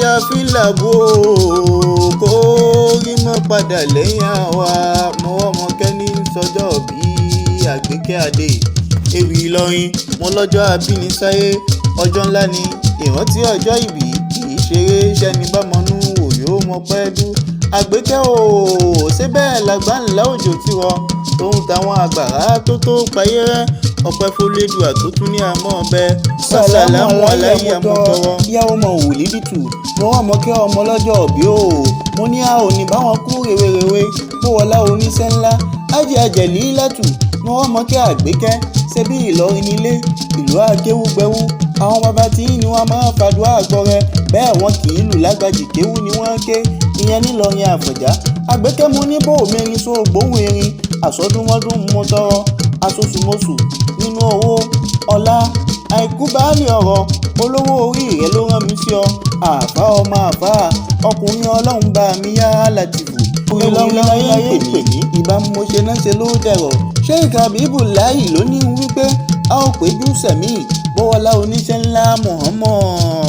tí a fi ń làbò kó rí mọ́ padà lẹ́yìn àwa mọ́wọ́ mọ́kẹ́ni sọjọ́ bí Àgbékẹ́ Adé ewì Ìlọrin mo lọ́jọ́ abínisáyé ọjọ́ ńlá ni ìrántí ọjọ́ ìbí kì í ṣeré ṣẹ́ni bá mọ́nú òyò mọ́ pẹ́ dú Àgbékẹ́ o ṣé bẹ́ẹ̀ làgbà ńlá òjò tí wọ́n tóun táwọn àgbàrá tó payé rẹ́ ọpẹ́ fọlẹ́dùà tó tún ní àmọ́ ọbẹ̀ sàlámù aláyé àmọ́tọ́rọ́. ìyàwó mọ òwúlí dìtù mo wá mọ kí ọmọ lọ́jọ́ òbí o mo ní a ò ní báwọn kú rèwerèwe mo wọlá oníṣẹ́ ńlá ájì àjẹ̀lí látù mo wá mọ kí Àgbékẹ́ ṣe bí Ìlọrin nílé ìlú akéwúgbẹ́wú àwọn bàbá tí ni wọ́n máa ń fàdúrà gbọ́rẹ́ bẹ́ẹ̀ wọ́n kì í lù lágbàjì kéwú ni wọ́n ké ìyẹn nílọrin Àfọ̀njá Àgbékẹ́ mo ní bò mẹ́rin só gbóhùn erin àsọdúnmọ́dún mo tọrọ asosùmọ́sù nínú owó ọlá àìkú baálé ọ̀rọ̀ olówó orí rẹ̀ ló rán mi sí ọ àfá ọmọ àfá ọkùnrin ọlọ́run bá mi yá Látìfù Ìlọrin láyé pè mí ìbámu mo ṣe náà ṣe ló dẹ̀rọ̀ Sheikh Habibullahi ló ní wípé a ó péjú sẹ̀mí bọ́wọ́lá oníṣẹ́ ńlá Muhammad.